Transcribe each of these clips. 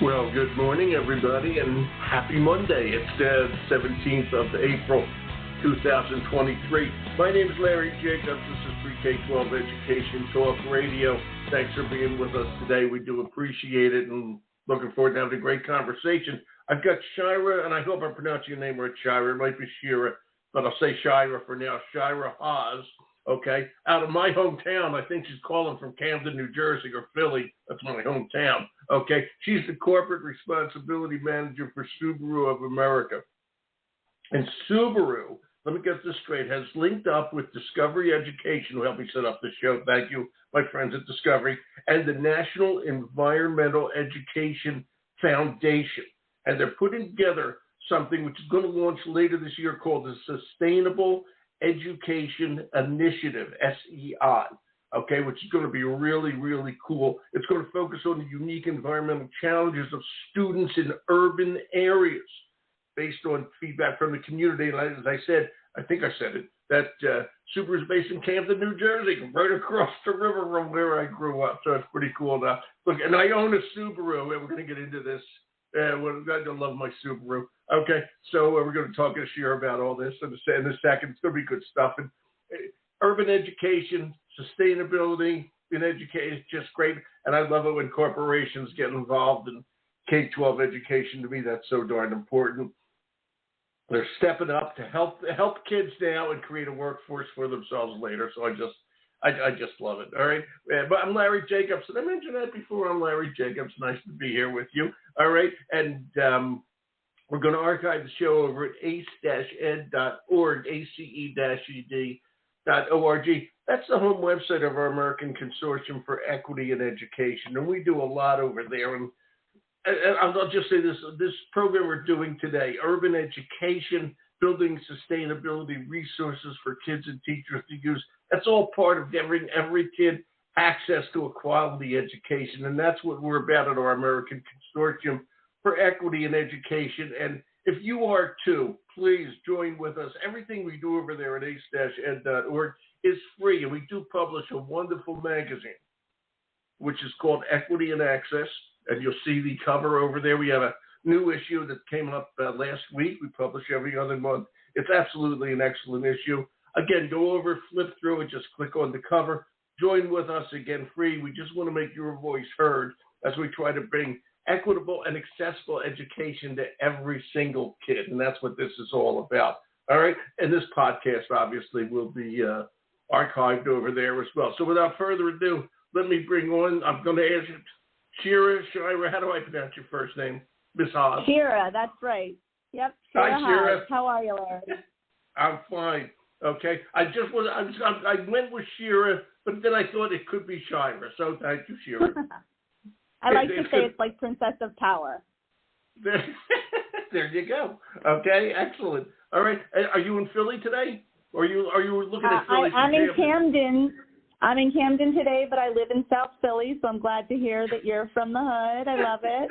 Well, good morning, everybody, and happy Monday. It's the 17th of April, 2023. My name is Larry Jacobs. This is Pre-K-12 Education Talk Radio. Thanks for being with us today. We do appreciate it and looking forward to having a great conversation. I've got Shira, and I hope I'm pronouncing your name right, Shira. It might be Shira, but I'll say Shira for now. Shira Haaz. Okay, out of my hometown. I think she's calling from Camden, New Jersey, or Philly. That's my hometown. Okay, she's the corporate responsibility manager for Subaru of America. And Subaru, let me get this straight, has linked up with Discovery Education, who helped me set up the show. Thank you, my friends at Discovery, and the National Environmental Education Foundation. And they're putting together something which is going to launch later this year called the Sustainable Education Initiative, SEI, okay, which is going to be really, really cool. It's going to focus on the unique environmental challenges of students in urban areas based on feedback from the community. And as I said, I think I said it, that Subaru is based in Camden, New Jersey, right across the river from where I grew up. So it's pretty cool now. Look, and I own a Subaru, and we're going to get into this. I love my Subaru. Okay, so we're going to talk this year about all this in a second. It's going to be good stuff. And urban education, sustainability in education is just great. And I love it when corporations get involved in K-12 education. To me, that's so darn important. They're stepping up to help kids now and create a workforce for themselves later. So I just love it. All right. But I'm Larry Jacobs. Did I mention that before? I'm Larry Jacobs. Nice to be here with you. All right. And we're going to archive the show over at ace-ed.org, ace-ed.org. That's the home website of our American Consortium for Equity in Education. And we do a lot over there. And I'll just say this program we're doing today, urban education, building sustainability resources for kids and teachers to use. That's all part of giving every kid access to a quality education. And that's what we're about at our American Consortium for Equity in Education. And if you are too, please join with us. Everything we do over there at ace-ed.org is free. And we do publish a wonderful magazine, which is called Equity and Access. And you'll see the cover over there. We have a new issue that came up last week. We publish every other month. It's absolutely an excellent issue. Again, go over, flip through it, just click on the cover. Join with us, again, free. We just want to make your voice heard as we try to bring equitable and accessible education to every single kid. And that's what this is all about. All right. And this podcast, obviously, will be archived over there as well. So without further ado, let me bring on, I'm going to ask you, Shira, how do I pronounce your first name? Miss Haaz. Shira, that's right. Yep. Hi, Shira. Haaz. How are you, Larry? I'm fine. Okay. I went with Shira, but then I thought it could be Shira. So thank you, Shira. I like to say it's like Princess of Power. There you go. Okay. Excellent. All right. Are you in Philly today? Or are you looking at Philly? I'm in Camden. I'm in Camden today, but I live in South Philly, so I'm glad to hear that you're from the hood. I love it.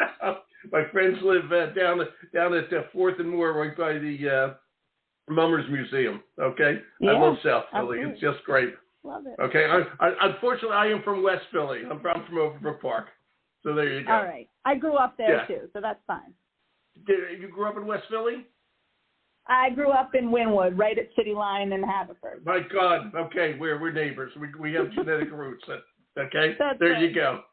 My friends live down at 4th and Moore, right by the Mummers Museum. Okay, yeah, I love South Philly. absolutely. It's just great. Love it. Okay, unfortunately, I am from West Philly. I'm from Overbrook Park. So there you go. All right. I grew up there too, so that's fine. You grew up in West Philly? I grew up in Wynwood, right at City Line in Haverford. My God. Okay, we're neighbors. We have genetic roots. Okay, that's there right. you go.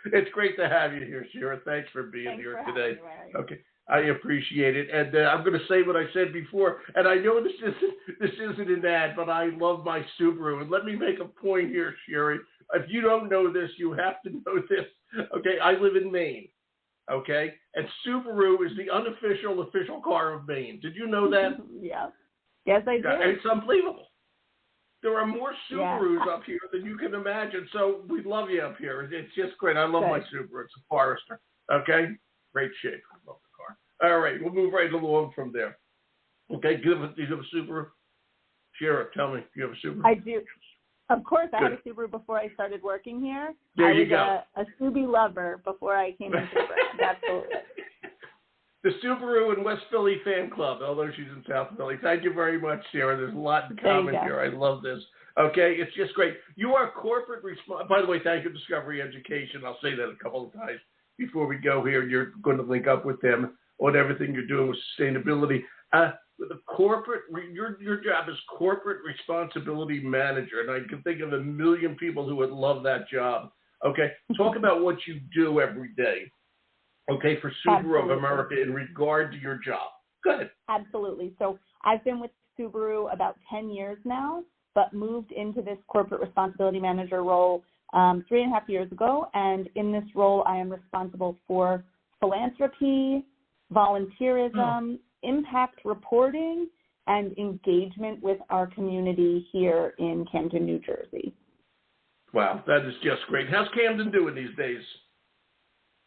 It's great to have you here, Shira. Thanks for being here today. Me, okay, I appreciate it. And I'm going to say what I said before. And I know this isn't an ad, but I love my Subaru. And let me make a point here, Shira. If you don't know this, you have to know this. Okay, I live in Maine. Okay, and Subaru is the official car of Maine. Did you know that? Yeah. Yes, I did. It's unbelievable. There are more Subarus up here than you can imagine. So we love you up here. It's just great. I love my Subaru. It's a Forester. Okay, great shape. I love the car. All right, we'll move right along from there. Okay, do you have a Subaru? Shira, tell me, do you have a Subaru? I do. Of course, I Good. had a Subaru before I started working here. There you go. I was a Subi lover before I came into the Absolutely. The Subaru and West Philly fan club, although she's in South Philly. Thank you very much, Shira. There's a lot in common here. I love this. Okay, it's just great. You are corporate by the way, thank you, Discovery Education. I'll say that a couple of times. before we go here. You're going to link up with them on everything you're doing with sustainability. The corporate, your job is corporate responsibility manager, and I can think of a million people who would love that job. Okay, talk about what you do every day. Okay, for Subaru of America in regard to your job. Go ahead. Absolutely. So I've been with Subaru about 10 years now, but moved into this corporate responsibility manager role 3.5 years ago. And in this role, I am responsible for philanthropy, volunteerism, impact reporting, and engagement with our community here in Camden, New Jersey. Wow, that is just great. How's Camden doing these days?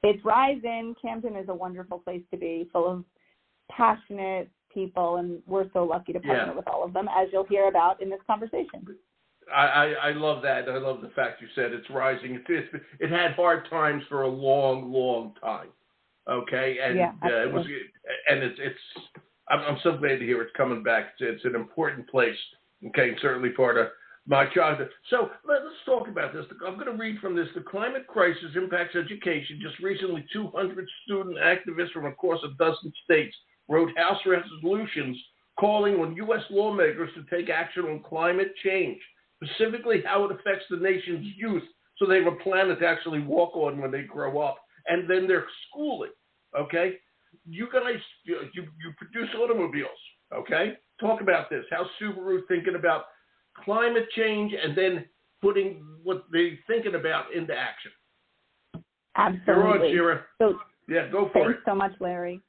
It's rising. Camden is a wonderful place to be, full of passionate people, and we're so lucky to partner with all of them, as you'll hear about in this conversation. I love that. I love the fact you said it's rising. It had hard times for a long, long time. Okay, and it was, and I'm so glad to hear it's coming back. It's an important place. Okay, certainly part of my childhood. So let's talk about this. I'm going to read from this. The climate crisis impacts education. Just recently, 200 student activists from across a dozen states wrote House resolutions calling on U.S. lawmakers to take action on climate change, specifically how it affects the nation's youth, so they have a planet to actually walk on when they grow up, and then their schooling. Okay, you guys, you produce automobiles. Okay, talk about this. How's Subaru thinking about climate change and then putting what they're thinking about into action? Absolutely. You're on, Shira. So, go for it. Thanks so much, Larry.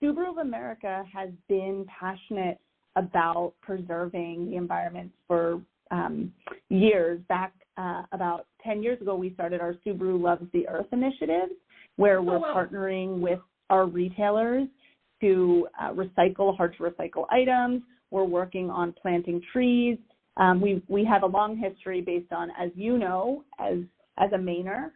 Subaru of America has been passionate about preserving the environment for years. Back about 10 years ago, we started our Subaru Loves the Earth initiative, where we're partnering with our retailers to recycle hard-to-recycle items. We're working on planting trees. We have a long history based on, as you know, as a Mainer,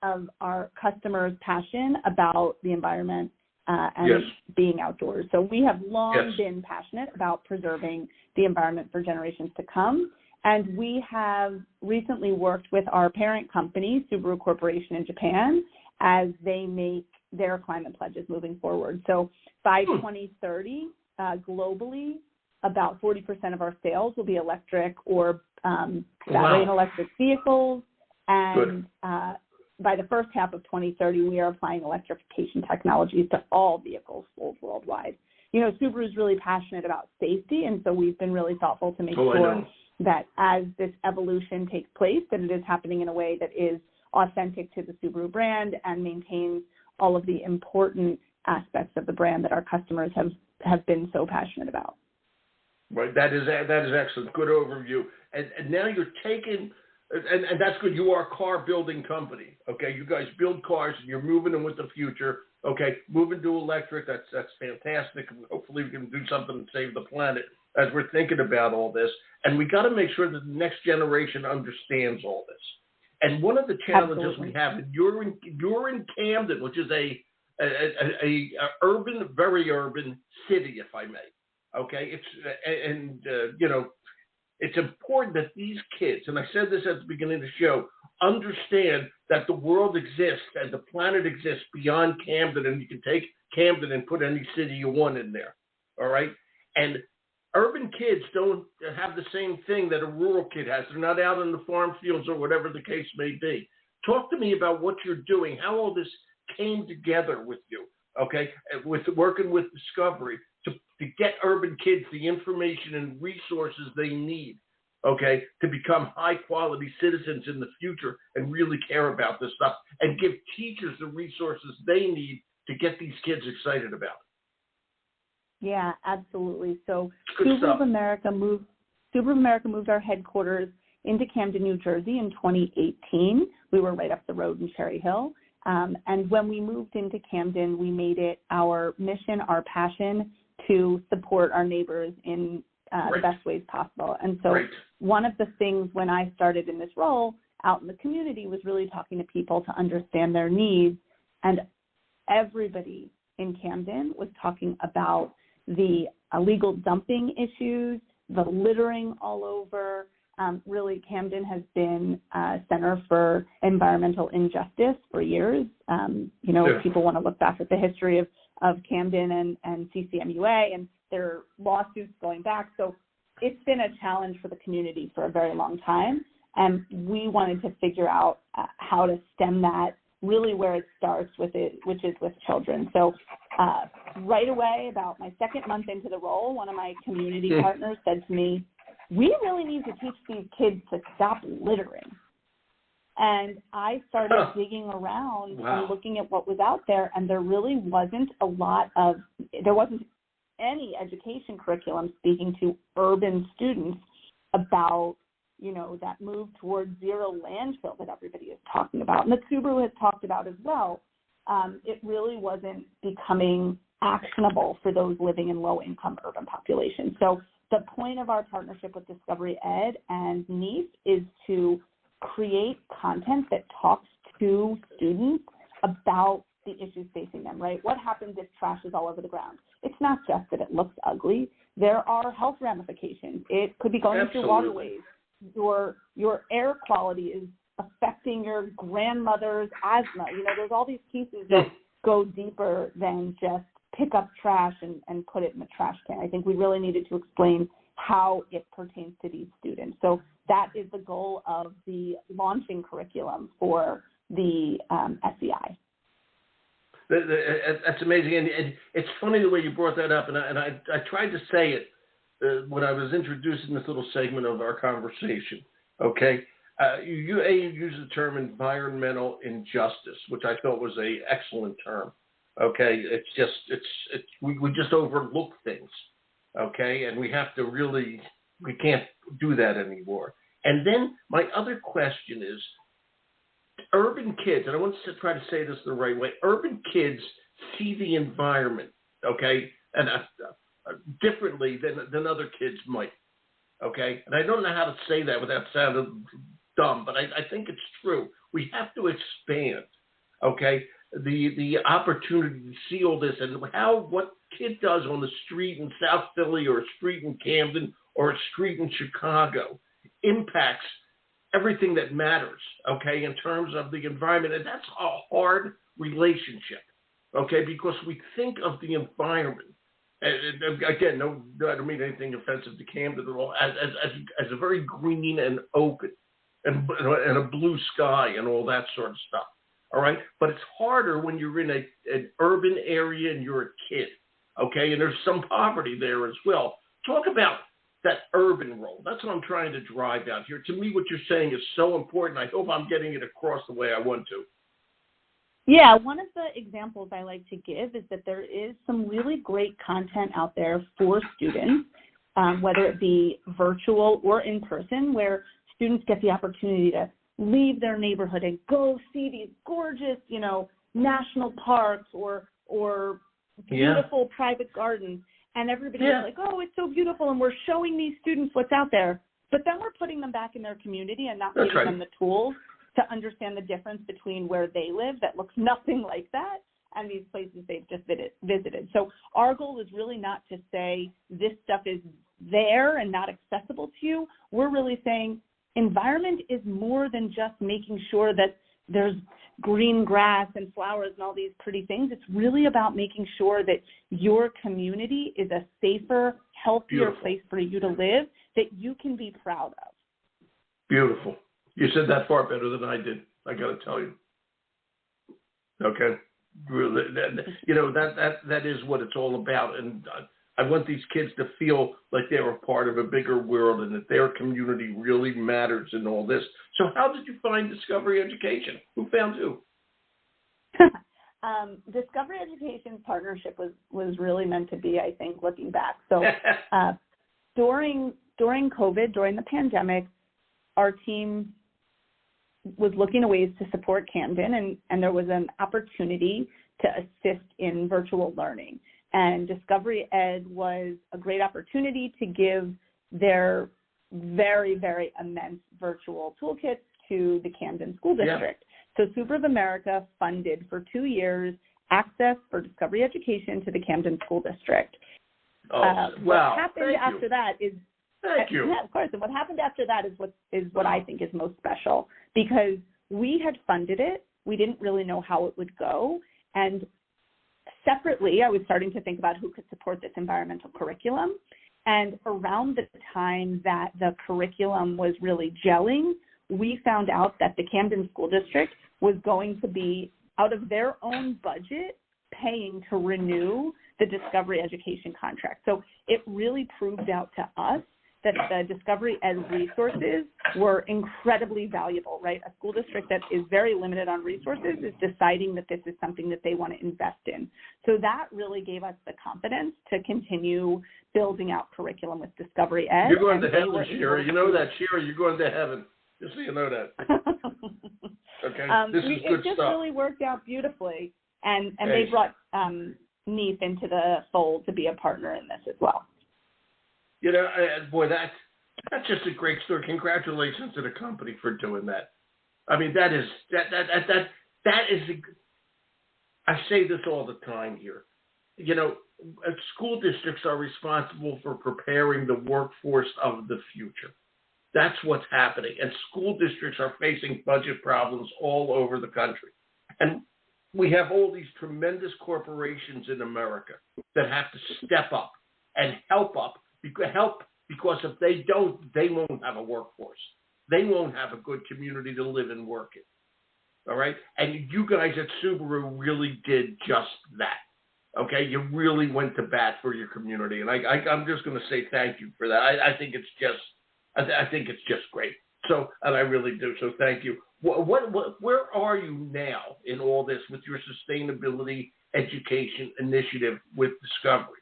of our customers' passion about the environment and being outdoors. So we have long been passionate about preserving the environment for generations to come. And we have recently worked with our parent company, Subaru Corporation in Japan, as they make their climate pledges moving forward. So by 2030, globally, about 40% of our sales will be electric or battery and electric vehicles. And by the first half of 2030, we are applying electrification technologies to all vehicles sold worldwide. You know, Subaru is really passionate about safety, and so we've been really thoughtful to make sure that as this evolution takes place, that it is happening in a way that is authentic to the Subaru brand and maintains all of the important aspects of the brand that our customers have been so passionate about. Right, that is excellent. Good overview. And now you're taking, and that's good. You are a car building company. Okay, you guys build cars, and you're moving them with the future. Okay, moving to electric. That's fantastic. Hopefully, we can do something to save the planet as we're thinking about all this. And we got to make sure that the next generation understands all this. And one of the challenges we have, and you're in Camden, which is a urban, very urban city, if I may. Okay, it's important that these kids, and I said this at the beginning of the show, understand that the world exists and the planet exists beyond Camden, and you can take Camden and put any city you want in there. All right, and urban kids don't have the same thing that a rural kid has. They're not out in the farm fields or whatever the case may be. Talk to me about what you're doing, how all this came together with you. Okay, with working with Discovery to get urban kids the information and resources they need, okay, to become high-quality citizens in the future and really care about this stuff, and give teachers the resources they need to get these kids excited about it. Yeah, absolutely. So Subaru of America moved our headquarters into Camden, New Jersey in 2018. We were right up the road in Cherry Hill. And when we moved into Camden, we made it our mission, our passion to support our neighbors in the best ways possible. And so one of the things when I started in this role out in the community was really talking to people to understand their needs. And everybody in Camden was talking about the illegal dumping issues, the littering all over, Really, Camden has been a center for environmental injustice for years. People want to look back at the history of Camden and CCMUA, and there are lawsuits going back. So it's been a challenge for the community for a very long time, and we wanted to figure out how to stem that really where it starts with it, which is with children. So right away, about my second month into the role, one of my community partners said to me, we really need to teach these kids to stop littering. And I started digging around and looking at what was out there, and there really wasn't there wasn't any education curriculum speaking to urban students about, that move towards zero landfill that everybody is talking about, and that Subaru has talked about as well. It really wasn't becoming actionable for those living in low-income urban populations. So the point of our partnership with Discovery Ed and NEAF is to create content that talks to students about the issues facing them, right? What happens if trash is all over the ground? It's not just that it looks ugly. There are health ramifications. It could be going into your waterways. Your air quality is affecting your grandmother's asthma. There's all these pieces that go deeper than just pick up trash and put it in the trash can. I think we really needed to explain how it pertains to these students. So that is the goal of the launching curriculum for the SEI. That's amazing, and it's funny the way you brought that up, and I tried to say it when I was introducing this little segment of our conversation. Okay, you use the term environmental injustice, which I thought was an excellent term. Okay, we just overlook things. Okay, and we can't do that anymore. And then my other question is, urban kids, and I want to try to say this the right way, urban kids see the environment, okay, and differently than other kids might, okay? And I don't know how to say that without sounding dumb, but I think it's true. We have to expand, okay, the opportunity to see all this and what kid does on the street in South Philly or a street in Camden or a street in Chicago impacts everything that matters, okay, in terms of the environment. And that's a hard relationship, okay, because we think of the environment, and again, no, I don't mean anything offensive to Camden at all, as a very green and open and a blue sky and all that sort of stuff, all right? But it's harder when you're in an urban area and you're a kid, okay, and there's some poverty there as well. Talk about that urban role. That's what I'm trying to drive out here. To me, what you're saying is so important. I hope I'm getting it across the way I want to. Yeah, one of the examples I like to give is that there is some really great content out there for students, whether it be virtual or in person, where students get the opportunity to leave their neighborhood and go see these gorgeous, national parks or beautiful private gardens. And everybody's like, oh, it's so beautiful, and we're showing these students what's out there. But then we're putting them back in their community and not giving them the tools to understand the difference between where they live that looks nothing like that and these places they've just visited. So our goal is really not to say this stuff is there and not accessible to you. We're really saying environment is more than just making sure that there's green grass and flowers and all these pretty things. It's really about making sure that your community is a safer, healthier place for you to live that you can be proud of. Beautiful. You said that far better than I did, I got to tell you. Okay. Really, that is what it's all about. And I want these kids to feel like they're a part of a bigger world and that their community really matters in all this. So how did you find Discovery Education? Who found who? Discovery Education's partnership was really meant to be, I think, looking back. So during COVID, during the pandemic, our team was looking at ways to support Camden, and there was an opportunity to assist in virtual learning. And Discovery Ed was a great opportunity to give their very, very immense virtual toolkits to the Camden School District. So Subaru of America funded for 2 years access for Discovery Education to the Camden School District. What happened after that is Thank you. Yeah, of course. And what happened after that is what I think is most special, because we had funded it. We didn't really know how it would go. And separately, I was starting to think about who could support this environmental curriculum. And around the time that the curriculum was really gelling, we found out that the Camden School District was going to be, out of their own budget, paying to renew the Discovery Education contract. So it really proved out to us that the Discovery Ed resources were incredibly valuable, right? A school district that is very limited on resources is deciding that this is something that they want to invest in. So that really gave us the confidence to continue building out curriculum with Discovery Ed. You're going to heaven, Shira. You know that, Shira. You're going to heaven. Just so you know that. Okay? This is good it just stuff. really worked out beautifully. And Hey. they brought Neath into the fold to be a partner in this as well. You know, boy, that's just a great story. Congratulations to the company for doing that. I mean, that is. I say this all the time here. You know, school districts are responsible for preparing the workforce of the future. That's what's happening, and school districts are facing budget problems all over the country, and we have all these tremendous corporations in America that have to step up and help because if they don't, they won't have a workforce. They won't have a good community to live and work in. All right? And you guys at Subaru really did just that. Okay? You really went to bat for your community. And I'm just going to say thank you for that. I think it's just great. So, and I really do. So thank you. Where are you now in all this with your sustainability education initiative with Discovery?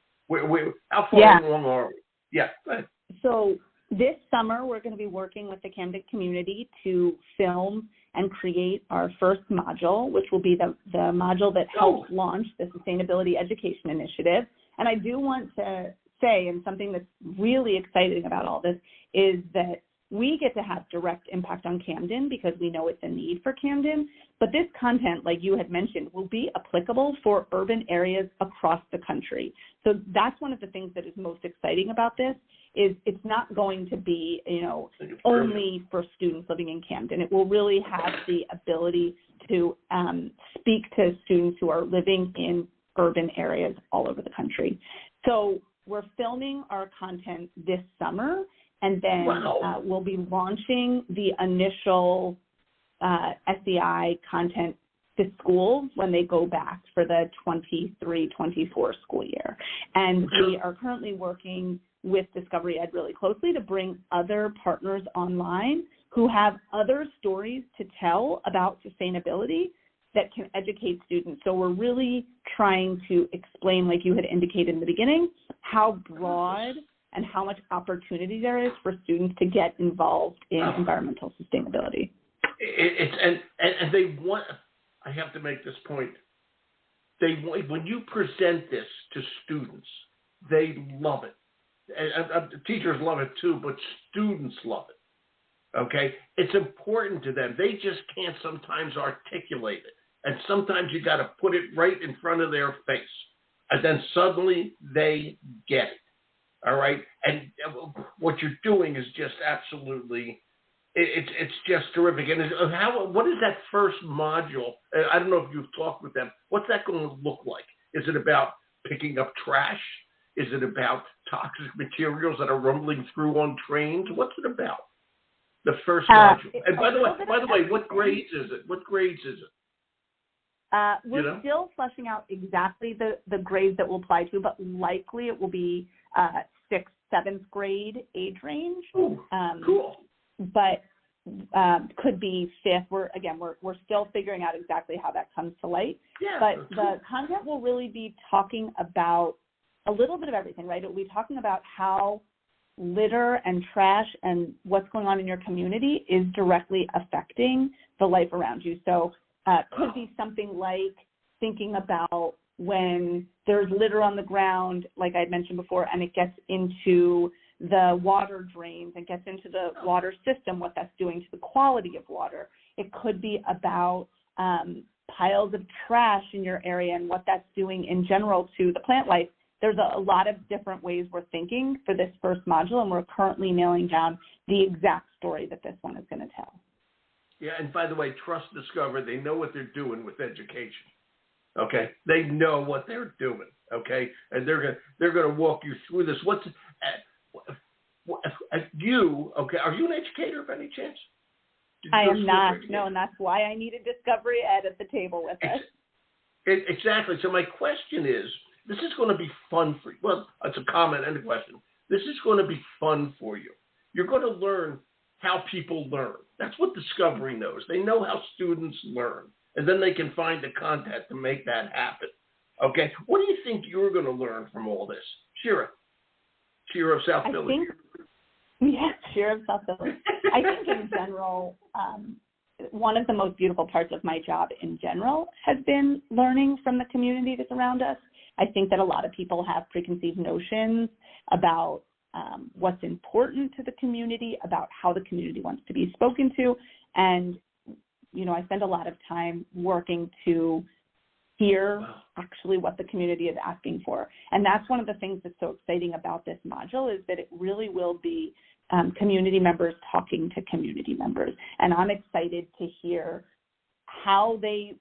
How far along are we? Yeah, go ahead. So this summer, we're going to be working with the Camden community to film and create our first module, which will be the module that helps launch the Sustainability Education Initiative. And I do want to say, and something that's really exciting about all this, is that we get to have direct impact on Camden because we know it's a need for Camden. But this content, like you had mentioned, will be applicable for urban areas across the country. So that's one of the things that is most exciting about this, is it's not going to be, only for students living in Camden. It will really have the ability to speak to students who are living in urban areas all over the country. So we're filming our content this summer, and then we'll be launching the initial SEI content to schools when they go back for the 23-24 school year. And we are currently working with Discovery Ed really closely to bring other partners online who have other stories to tell about sustainability that can educate students. So we're really trying to explain, like you had indicated in the beginning, how broad and how much opportunity there is for students to get involved in environmental sustainability. And they want, I have to make this point, when you present this to students, they love it. And teachers love it too, but students love it. Okay? It's important to them. They just can't sometimes articulate it. And sometimes you got to put it right in front of their face. And then suddenly they get it. All right? And what you're doing is just absolutely, it's just terrific. And what is that first module? I don't know if you've talked with them. What's that going to look like? Is it about picking up trash? Is it about toxic materials that are rumbling through on trains? What's it about? The first module. And by the way, what grades is it? We're still fleshing out exactly the grades that will apply to, but likely it will be 6th, 7th grade age range. Ooh, cool. But could be 5th. We're still figuring out exactly how that comes to light. Yeah, but cool. The content will really be talking about a little bit of everything, right? It will be talking about how litter and trash and what's going on in your community is directly affecting the life around you. So could be something like thinking about when there's litter on the ground, like I mentioned before, and it gets into the water drains and gets into the water system, what that's doing to the quality of water. It could be about piles of trash in your area and what that's doing in general to the plant life there's a lot of different ways we're thinking for this first module, and we're currently nailing down the exact story that this one is going to tell. Yeah, and by the way, Trust Discover, they know what they're doing with education. Okay, they know what they're doing. Okay, and they're gonna walk you through this. You okay? Are you an educator by any chance? I am not. No, and that's why I needed Discovery Ed at the table with us. Exactly. So my question is, this is going to be fun for you. Well, it's a comment and a question. This is going to be fun for you. You're going to learn how people learn. That's what Discovery knows. They know how students learn, and then they can find the content to make that happen. Okay? What do you think you're going to learn from all this? Shira of South Philly. Shira of South Philly. I think in general, one of the most beautiful parts of my job in general has been learning from the community that's around us. I think that a lot of people have preconceived notions about what's important to the community, about how the community wants to be spoken to. And, I spend a lot of time working to hear actually what the community is asking for. And that's one of the things that's so exciting about this module is that it really will be community members talking to community members. And I'm excited to hear how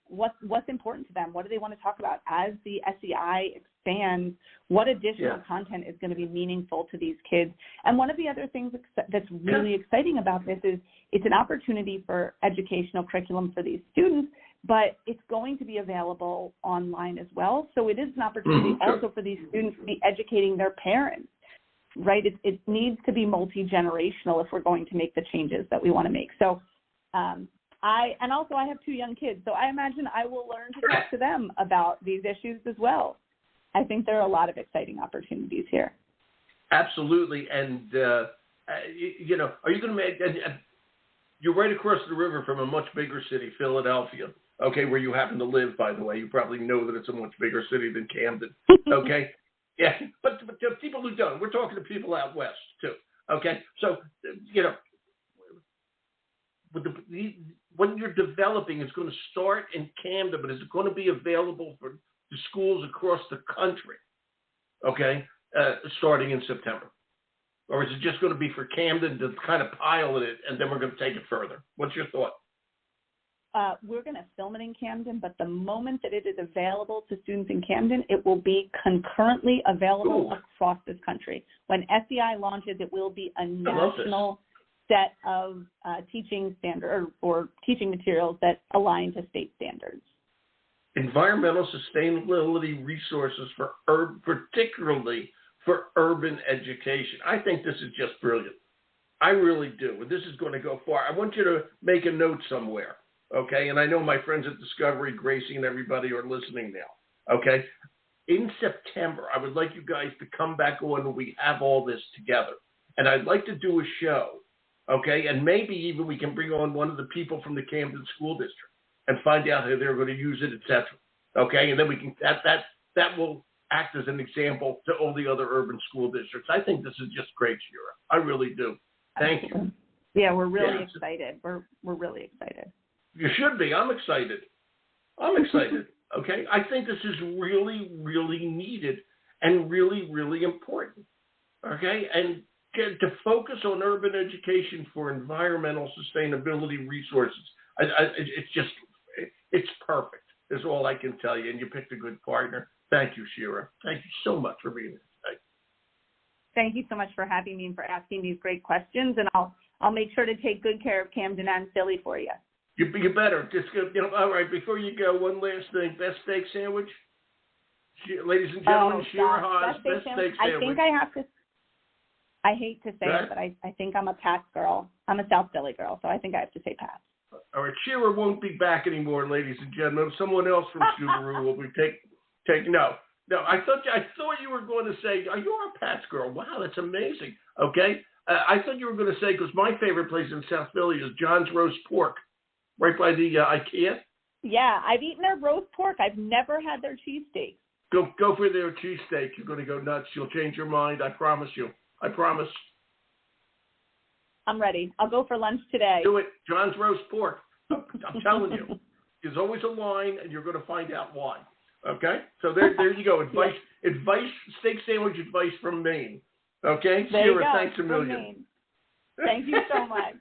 what's important to them. What do they want to talk about as the SEI expands? What additional content is going to be meaningful to these kids? And one of the other things that's really exciting about this is it's an opportunity for educational curriculum for these students, but it's going to be available online as well. So it is an opportunity also for these students to be educating their parents, right? It needs to be multi-generational if we're going to make the changes that we want to make. So I have 2 young kids, so I imagine I will learn to talk to them about these issues as well. I think there are a lot of exciting opportunities here. Absolutely. And, are you going to make, you're right across the river from a much bigger city, Philadelphia, okay, where you happen to live, by the way. You probably know that it's a much bigger city than Camden, okay? Yeah, but to people who don't, we're talking to people out west, too, okay? So, when you're developing, it's going to start in Camden, but is it going to be available for the schools across the country, okay, starting in September? Or is it just going to be for Camden to kind of pilot it, and then we're going to take it further? What's your thought? We're going to film it in Camden, but the moment that it is available to students in Camden, it will be concurrently available across this country. When SEI launches, it will be a national set of teaching standard or teaching materials that align to state standards. Environmental sustainability resources particularly for urban education. I think this is just brilliant. I really do. And this is going to go far. I want you to make a note somewhere, okay? And I know my friends at Discovery, Gracie, and everybody are listening now, okay? In September, I would like you guys to come back on when we have all this together. And I'd like to do a show, okay? And maybe even we can bring on one of the people from the Camden School District and find out how they're going to use it, et cetera, okay? And then we can, that will act as an example to all the other urban school districts. I think this is just great, Shira. I really do. Thank you. Yeah, we're really excited. We're really excited. You should be. I'm excited. Okay? I think this is really, really needed and really, really important. Okay? And to focus on urban education for environmental sustainability resources, it's perfect, is all I can tell you. And you picked a good partner. Thank you, Shira. Thank you so much for being here today. Thank you so much for having me and for asking these great questions. And I'll make sure to take good care of Camden and Philly for you. You better. Just all right. Before you go, one last thing. Best steak sandwich, ladies and gentlemen. Shira Haaz, best steak sandwich. I think I have to. I hate to say it, but I think I'm a Pats girl. I'm a South Philly girl, so I think I have to say Pats. All right. Shira won't be back anymore, ladies and gentlemen. Someone else from Subaru will be taking. No. I thought you were going to say, "Are you a Pats girl?" Wow, that's amazing. Okay. I thought you were going to say, because my favorite place in South Philly is John's Roast Pork, right by the IKEA. Yeah, I've eaten their roast pork. I've never had their cheesesteak. Go for their cheesesteak. You're going to go nuts. You'll change your mind. I promise you. I promise. I'm ready. I'll go for lunch today. Do it. John's Roast Pork. I'm telling you. There's always a line, and you're going to find out why. Okay? So there you go. Advice, steak sandwich advice from Maine. Okay? There Shira, you go. thanks a million. From Maine. Thank you so much.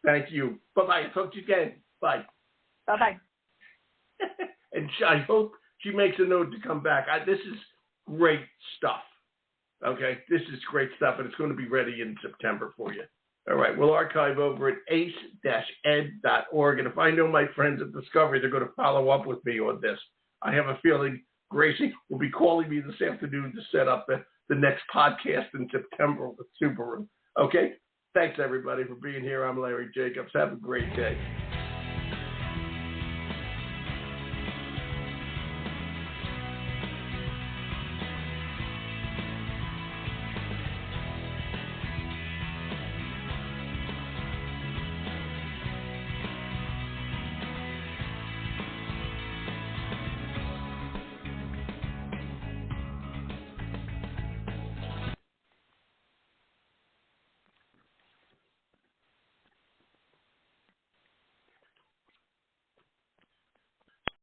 Thank you. Bye-bye. Talk to you again. Bye. Bye-bye. And I hope she makes a note to come back. This is great stuff. Okay? This is great stuff, and it's going to be ready in September for you. All right. We'll archive over at ace-ed.org. And if I know my friends at Discovery, they're going to follow up with me on this. I have a feeling Gracie will be calling me this afternoon to set up the next podcast in September with Subaru. Okay? Thanks, everybody, for being here. I'm Larry Jacobs. Have a great day.